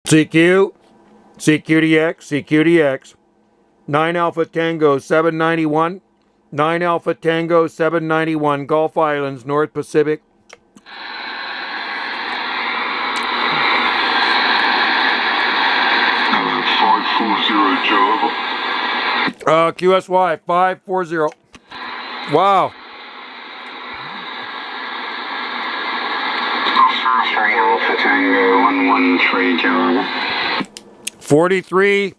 CQ, CQDX, CQDX. 9 Alpha Tango 791. 9 Alpha Tango 791. Gulf Islands, North Pacific. QSY 540. Wow. 3 Alpha Tango 113 Java. 43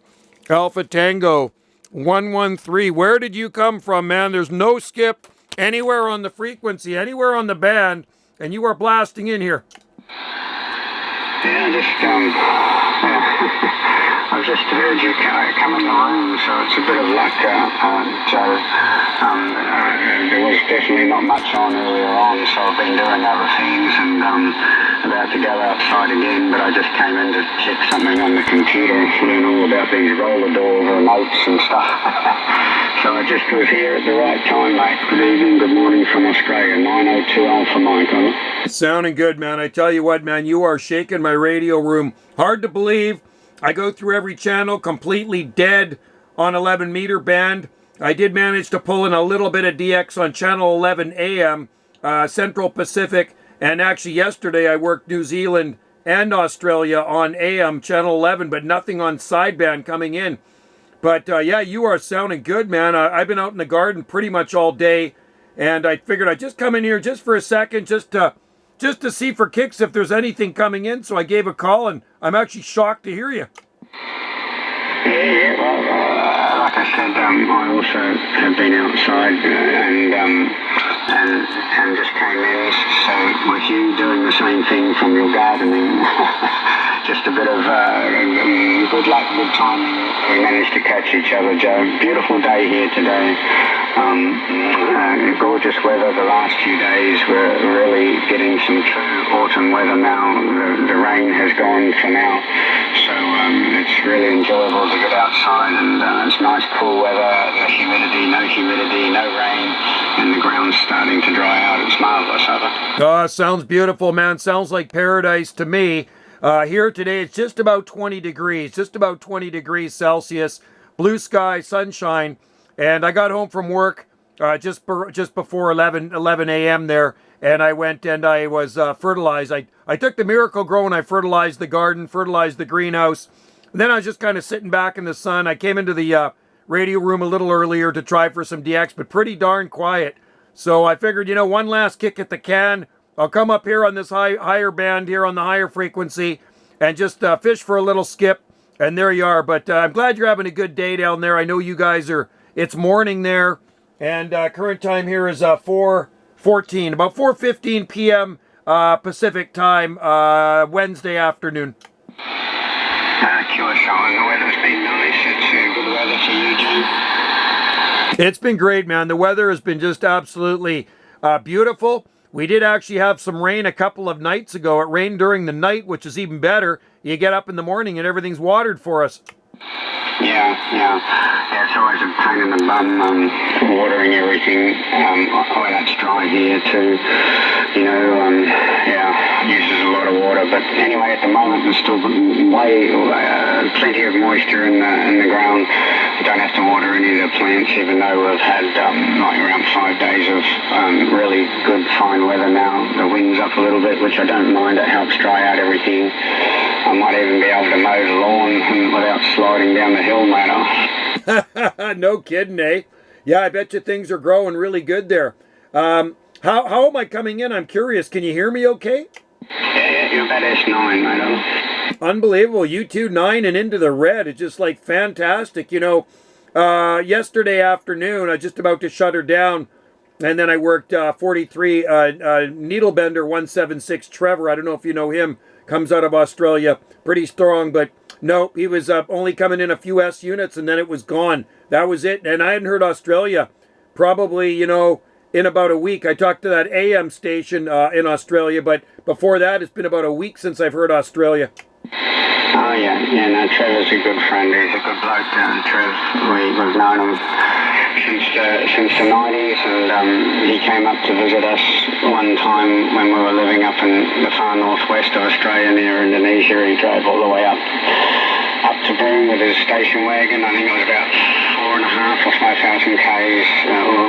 Alpha Tango 113. Where did you come from, man? There's no skip anywhere on the frequency, anywhere on the band, and you are blasting in here. Yeah, I've just heard you come in the room, so it's a bit of luck, Joe. There was definitely not much on earlier on, so I've been doing other things and about to go outside again, but I just came in to check something on the computer, learn all about these roller door remotes and stuff. So I just was here at the right time, mate. Good evening, good morning from Australia, 902 Alpha Mike. Sounding good, man. I tell you what, man, you are shaking my radio room. Hard to believe. I go through every channel completely dead on 11 meter band. I did manage to pull in a little bit of DX on channel 11 AM, Central Pacific. And actually yesterday I worked New Zealand and Australia on AM channel 11, but nothing on sideband coming in. But yeah, you are sounding good, man. I've been out in the garden pretty much all day, and I figured I'd just come in here just for a second, just to see for kicks if there's anything coming in. So I gave a call, and I'm actually shocked to hear you. Yeah, well, like I said, I also have been outside and just came in. So with you doing the same thing from your gardening, just a bit of good luck, good timing. We managed to catch each other, Joe. Beautiful day here today. Gorgeous weather the last few days. We're really getting some true autumn weather now. The rain has gone for now, so it's really enjoyable to get outside, and it's nice cool weather. No humidity, no rain, and the ground's starting to dry out. It's marvelous, Arthur. Sounds beautiful, man. Sounds like paradise to me. Here today it's just about 20 degrees, just about 20 degrees Celsius, blue sky, sunshine. And I got home from work just before 11 a.m. there, and I went and I was fertilized. I took the Miracle Grow and I fertilized the garden, fertilized the greenhouse. And then I was just kind of sitting back in the sun. I came into the radio room a little earlier to try for some DX, but pretty darn quiet. So I figured, one last kick at the can. I'll come up here on this higher band here on the higher frequency and just fish for a little skip. And there you are. But I'm glad you're having a good day down there. I know you guys are. It's morning there, and current time here is 4:14, about 4:15 p.m. Pacific time, Wednesday afternoon. QSO, the weather's been nice. It's good weather for you, Jim. It's been great, man. The weather has been just absolutely beautiful. We did actually have some rain a couple of nights ago. It rained during the night, which is even better. You get up in the morning and everything's watered for us. Yeah, it's always a pain in the bum, watering everything, when it's dry here too, uses a lot of water, but anyway, at the moment there's still plenty of moisture in the ground. You don't have to water any of the plants, even though we've had around 5 days of really good fine weather now. The wind's up a little bit, which I don't mind. It helps dry out everything. I might even be able to mow the lawn without sliding down the hill, mate. No kidding, eh? Yeah, I bet you things are growing really good there. How am I coming in? I'm curious. Can you hear me okay? Yeah, you're about S9, mate. Unbelievable. U2 9 and into the red. It's just like fantastic. Yesterday afternoon, I was just about to shut her down. And then I worked 43 Needlebender 176 Trevor. I don't know if you know him. Comes out of Australia. Pretty strong, but no, he was only coming in a few S units and then it was gone. That was it. And I hadn't heard Australia probably, in about a week. I talked to that AM station in Australia, but before that, it's been about a week since I've heard Australia. Oh, yeah. yeah, no, Trevor's a good friend. He's a good bloke, Trev. We've known him since the 90s, and he came up to visit us one time when we were living up in the far northwest of Australia near Indonesia. He drove all the way up to Broome with his station wagon. I think it was about 4.5 or 5,000 k's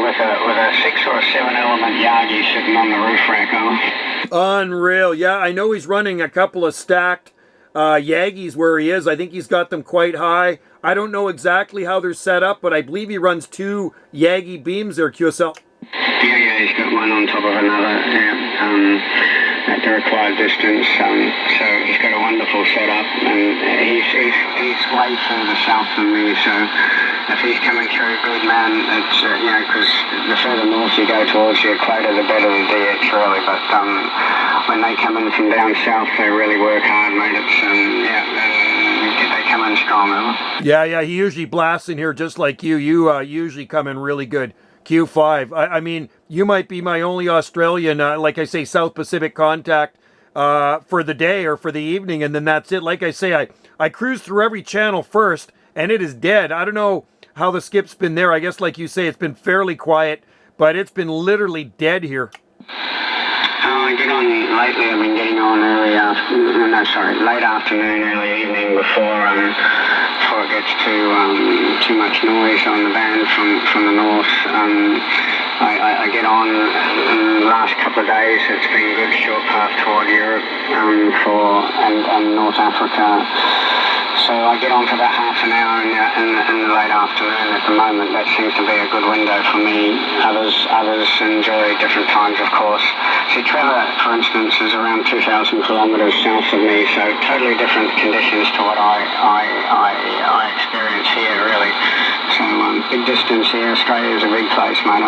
with a 6 or a 7 element Yagi sitting on the roof rack. Unreal. Yeah, I know he's running a couple of stacked Yagis where he is. I think he's got them quite high. I don't know exactly how they're set up, but I believe he runs 2 Yagi beams there, QSL. Yeah, he's got one on top of another, at the required distance. So he's got a wonderful setup, and he's way further south than me. So if he's coming through good, man, it's because the further north you go towards the equator, the better the DX really. But when they come in from down south, they really work hard, mate. It's they come in strong. Yeah, he usually blasts in here just like you. You usually come in really good. Q5. I mean, you might be my only Australian, like I say, South Pacific contact for the day or for the evening, and then that's it. Like I say, I cruise through every channel first, and it is dead. I don't know how the skip's been there. I guess, like you say, it's been fairly quiet, but it's been literally dead here. I get on lately. I've been getting on late afternoon, early evening before it gets too much noise on the band from the north. I get on in the last couple of days. It's been a good short path toward Europe and North Africa. So I get on for about half an hour in the late afternoon at the moment. That seems to be a good window for me. Others enjoy different times, of course. See, Trevor, for instance, is around 2,000 kilometres south of me, so totally different conditions to what I experience here, really. So big distance here. Australia is a big place, mate.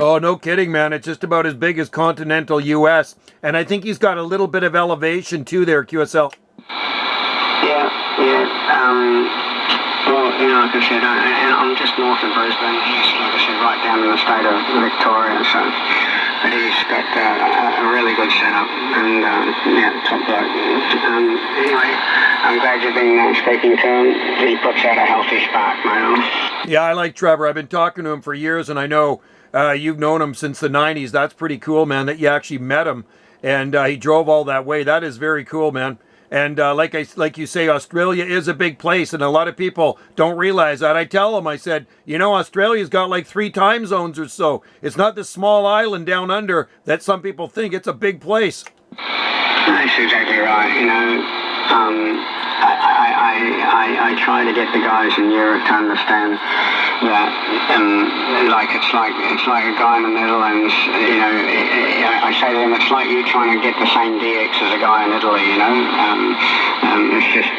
Oh, no kidding, man. It's just about as big as continental U.S. And I think he's got a little bit of elevation, too, there, QSL. Yeah. Well, like I said, I'm just north of Brisbane. He's, like I said, right down in the state of Victoria. So, but he's got a really good setup and top bloke. Anyway, I'm glad you've been speaking to him. He puts out a healthy spark, mate. Yeah, I like Trevor. I've been talking to him for years, and I know you've known him since the 90s. That's pretty cool, man, that you actually met him, and he drove all that way. That is very cool, man. And like you say, Australia is a big place, and a lot of people don't realize that. I tell them, I said, Australia's got like 3 time zones or so. It's not this small island down under that some people think. It's a big place. That's exactly right. I try to get the guys in Europe to understand that, it's like a guy in the Netherlands. I say to them, it's like you trying to get the same DX as a guy in Italy.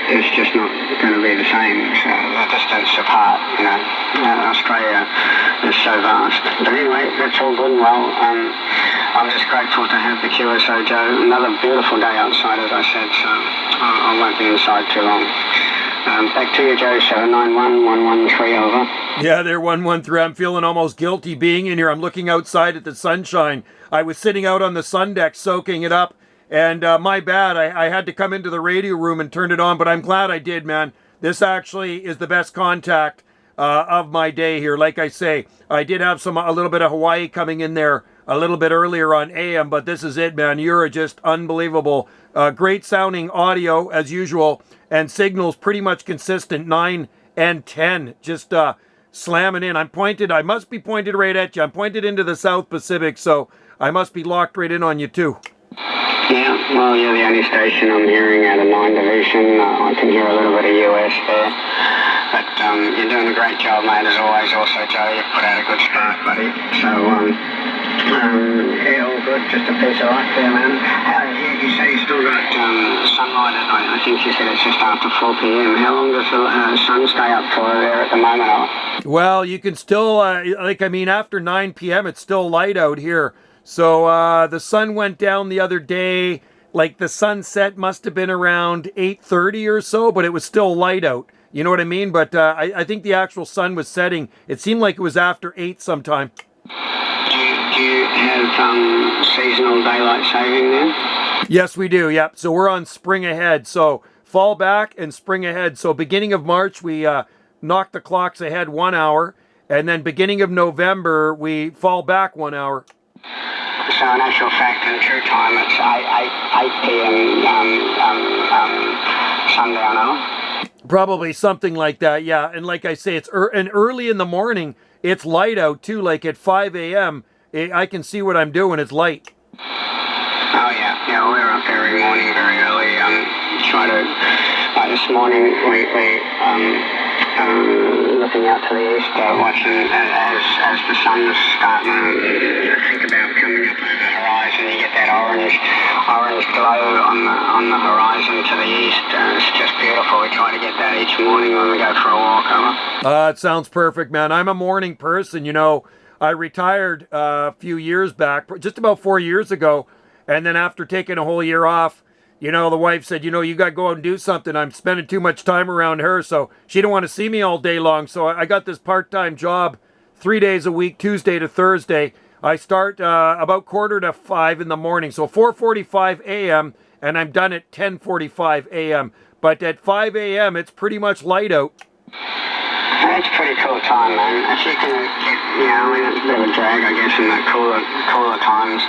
It's just not going to be the same. So the distance apart. Australia is so vast. But anyway, that's all good and well. I'm just grateful to have the QSO, Joe. Another beautiful day outside, as I said. So I won't be inside too long. Back to you, Joe. 791-113, over. Yeah, they're 113. I'm feeling almost guilty being in here. I'm looking outside at the sunshine. I was sitting out on the sun deck soaking it up, and my bad. I had to come into the radio room and turn it on, but I'm glad I did, man. This actually is the best contact of my day here. Like I say, I did have a little bit of Hawaii coming in there a little bit earlier on AM, but this is it, man. You're just unbelievable. Great sounding audio as usual, and signals pretty much consistent, 9 and 10, just slamming in. I must be pointed right at you. I'm pointed into the South Pacific, so I must be locked right in on you too. Yeah, well, you're the only station I'm hearing out of 9 Division. I can hear a little bit of US there. But you're doing a great job, mate, as always. Also, Joe, you've put out a good spark, buddy. So, yeah, all good. Just a piece of luck there, man. You say you still got sunlight at, I think you said it's just after 4 p.m. How long does the sun stay up for there at the moment? Well, you can still, after 9 p.m., it's still light out here. So the sun went down the other day, like the sunset must have been around 8:30 or so, but it was still light out. You know what I mean? But I think the actual sun was setting. It seemed like it was after 8 sometime. Do you have seasonal daylight saving then? Yes, we do. Yep. So we're on spring ahead. So fall back and spring ahead. So beginning of March, we knock the clocks ahead 1 hour, and then beginning of November, we fall back 1 hour. So in actual fact, in true time, it's 8 p.m. sundown hour. Probably something like that, yeah. And like I say, it's and early in the morning, it's light out too. Like at 5 a.m., I can see what I'm doing. It's light. Oh yeah, we're up every morning very early. Try to, like this morning, we looking out to the east, watching as the sun's starting to think about coming up over the horizon. You get that orange glow on the horizon to the east. It's just beautiful. We try to get that each morning when we go for a walk. It sounds perfect, man. I'm a morning person. You know, I retired a few years back, just about 4 years ago, and then after taking a whole year off, you know, the wife said, you know, you got to go out and do something. I'm spending too much time around her, so she didn't want to see me all day long. So I got this part-time job 3 days a week, Tuesday to Thursday. I start about 4:45 in the morning, so 4:45 a.m., and I'm done at 10:45 a.m. But at 5 a.m., it's pretty much light out. It's a pretty cool time, man. If you can get, it's a bit of a drag, I guess, in the cooler times,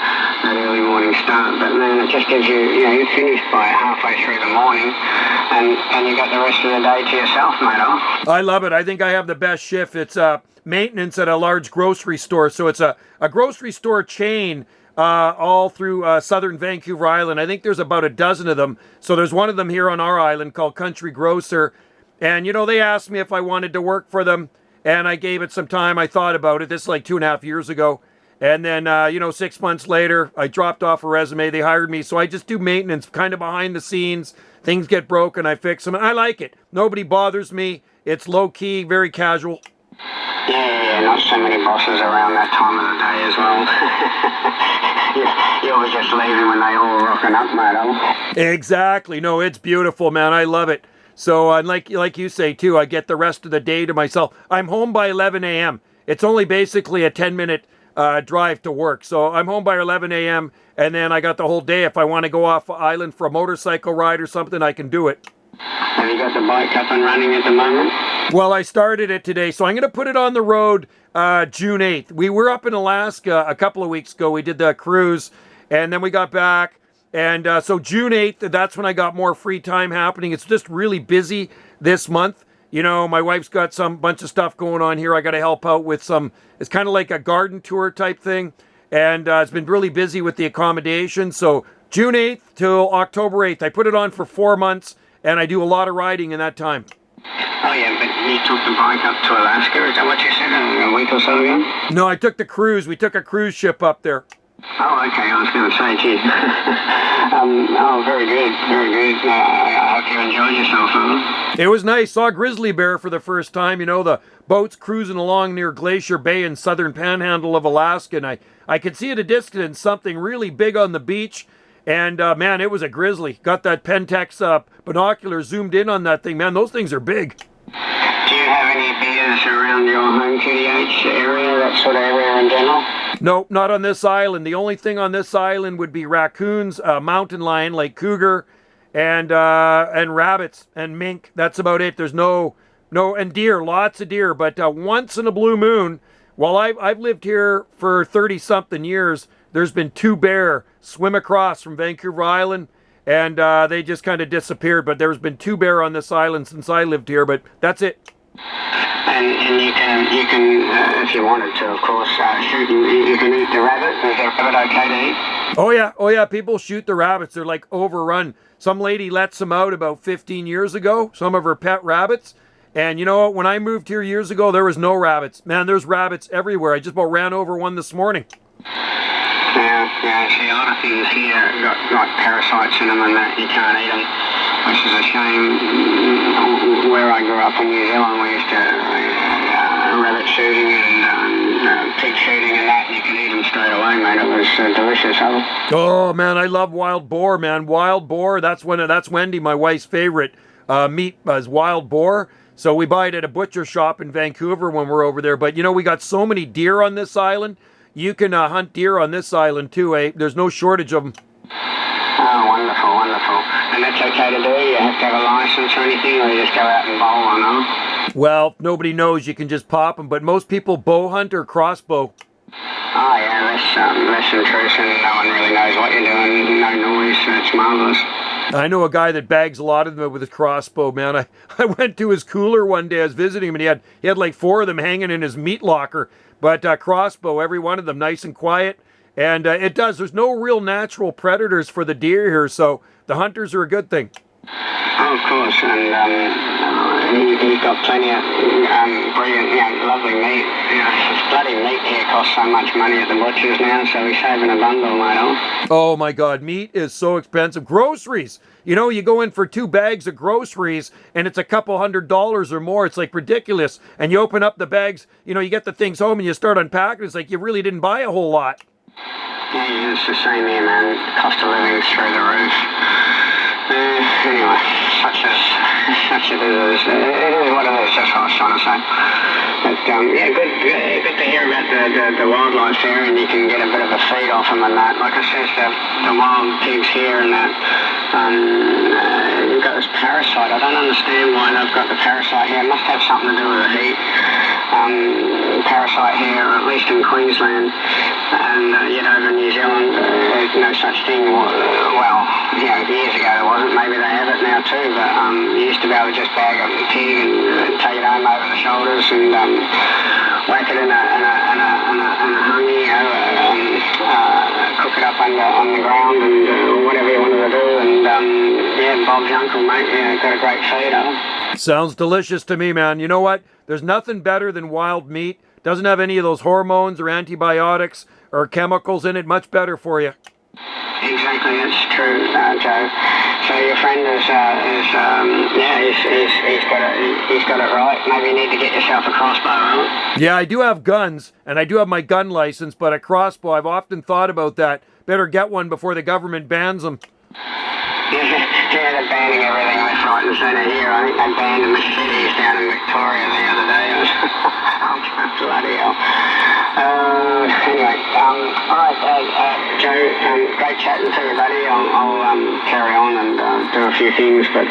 that early morning start. But man, it just gives you, you're finished by halfway through the morning, and you got the rest of the day to yourself, mate. I love it. I think I have the best shift. It's maintenance at a large grocery store. So it's a grocery store chain all through southern Vancouver Island. I think there's about a dozen of them. So there's one of them here on our island called Country Grocer. And, they asked me if I wanted to work for them, and I gave it some time. I thought about it. This is like 2.5 years ago. And then, 6 months later, I dropped off a resume. They hired me. So I just do maintenance, kind of behind the scenes. Things get broken, I fix them. And I like it. Nobody bothers me. It's low-key, very casual. Yeah, not so many bosses around that time of the day as well. You'll be just leaving when they all rocking up, mate. Exactly. No, it's beautiful, man. I love it. So, like you say, too, I get the rest of the day to myself. I'm home by 11 a.m. It's only basically a 10-minute drive to work. So I'm home by 11 a.m., and then I got the whole day. If I want to go off island for a motorcycle ride or something, I can do it. Have you got the bike up and running at the moment? Well, I started it today, so I'm going to put it on the road June 8th. We were up in Alaska a couple of weeks ago. We did the cruise, and then we got back. And so June 8th, that's when I got more free time happening. It's just really busy this month. My wife's got some bunch of stuff going on here. I got to help out with some, it's kind of like a garden tour type thing. And it's been really busy with the accommodation. So June 8th till October 8th, I put it on for 4 months, and I do a lot of riding in that time. Oh yeah, but you took the bike up to Alaska, is that what you said, a week or so ago? No, I took the cruise. We took a cruise ship up there. Oh, okay. I was going to say, geez. Very good, very good. I hope you enjoyed yourself, huh? It was nice. Saw a grizzly bear for the first time. The boat's cruising along near Glacier Bay in southern panhandle of Alaska, and I could see at a distance something really big on the beach. And, man, it was a grizzly. Got that Pentax binocular zoomed in on that thing. Man, those things are big. Do you have any bears around your home QDH area, that sort of area in general? Nope, not on this island. The only thing on this island would be raccoons, mountain lion like cougar, and rabbits and mink. That's about it. There's no, and deer, lots of deer. But once in a blue moon, while I've lived here for 30-something years, there's been 2 bear swim across from Vancouver Island, and they just kind of disappeared. But there's been 2 bear on this island since I lived here, but that's it. And you can, if you wanted to, of course, shoot. You can eat the rabbit. Is the rabbit okay to eat? Oh yeah. People shoot the rabbits. They're like overrun. Some lady lets them out about 15 years ago. Some of her pet rabbits. And you know what? When I moved here years ago, there was no rabbits. Man, there's rabbits everywhere. I just about ran over one this morning. Yeah. See, a lot of things here got parasites in them, and that you can't eat them, which is a shame. Where I grew up in New Zealand, we used to rabbit shooting and pig shooting and that, and you could eat them straight away, mate. It was delicious. Oh man, I love wild boar, man. Wild boar. That's Wendy, my wife's favorite meat is wild boar. So we buy it at a butcher shop in Vancouver when we're over there. But we got so many deer on this island. You can hunt deer on this island too, eh? There's no shortage of them. Oh, wonderful. And that's okay to do? You have to have a license or anything, or you just go out and bowl, I know? Well, nobody knows. You can just pop them, but most people bow hunt or crossbow. Oh yeah, less intrusion, no one really knows what you're doing, no noise, it's marvellous. I know a guy that bags a lot of them with his crossbow, man. I went to his cooler one day, I was visiting him, and he had like 4 of them hanging in his meat locker. But crossbow, every one of them, nice and quiet. And there's no real natural predators for the deer here, so the hunters are a good thing. Oh, of course, and he's got plenty of brilliant, lovely meat. Bloody meat here costs so much money at the butchers now, so he's saving a bundle, mate. Oh my God, meat is so expensive. Groceries, you go in for 2 bags of groceries and it's a couple $100 or more. It's like ridiculous. And you open up the bags, you get the things home and you start unpacking. It's like you really didn't buy a whole lot. Yeah, it's the same here, man. Cost of living's through the roof. Anyway, such it is. It is what it is, that's what I was trying to say. But good to hear about the wildlife there, and you can get a bit of a feed off them and that. Like I said, the wild pigs here and that, you've got this parasite. I don't understand why they've got the parasite here. It must have something to do with the heat. Parasite here, or at least in Queensland, and over in New Zealand, there's no such thing. Well, years ago there wasn't. Maybe they have it now too, but you used to be able to just bag a pig and take it home over the shoulders and whack it in a honey, cook it up on the ground and whatever you wanted to do, and Bob's uncle, mate, got a great feed of them. Sounds delicious to me, man. You know what? There's nothing better than wild meat. Doesn't have any of those hormones or antibiotics or chemicals in it. Much better for you. Exactly, that's true, Joe. So your friend he's got it right. Maybe you need to get yourself a crossbow, right? Yeah, I do have guns, and I do have my gun license, but a crossbow, I've often thought about that. Better get one before the government bans them. Yeah, they're banning everything left, right and centre here. I think they banned the Mercedes down in Victoria the other day. Bloody hell. Anyway, alright, Joe, great chatting to you, buddy. I'll carry on and do a few things, but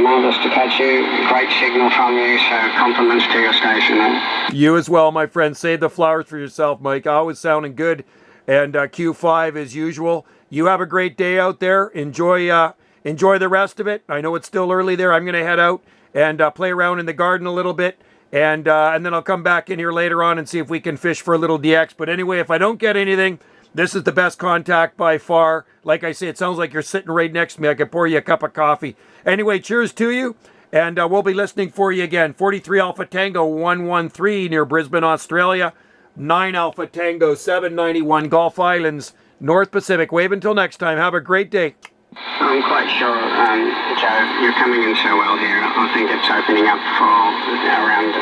marvellous to catch you. Great signal from you, so compliments to your station, eh? You as well, my friend. Save the flowers for yourself, Mike. Always sounding good. And Q5 as usual. You have a great day out there. Enjoy the rest of it. I know it's still early there. I'm going to head out and play around in the garden a little bit. And then I'll come back in here later on and see if we can fish for a little DX. But anyway, if I don't get anything, this is the best contact by far. Like I say, it sounds like you're sitting right next to me. I could pour you a cup of coffee. Anyway, cheers to you. And we'll be listening for you again. 43 Alpha Tango 113 near Brisbane, Australia. 9 Alpha Tango 791 Gulf Islands, North Pacific. Wave until next time. Have a great day. I'm quite sure, Joe, you're coming in so well here. I think it's opening up for around,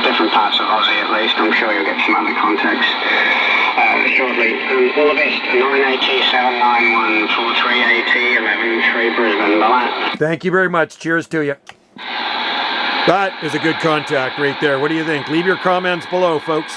different parts of Aussie at least. I'm sure you'll get some other contacts shortly. All the best. 9AT791 43AT113 Brisbane. Bye. Thank you very much. Cheers to you. That is a good contact right there. What do you think? Leave your comments below, folks.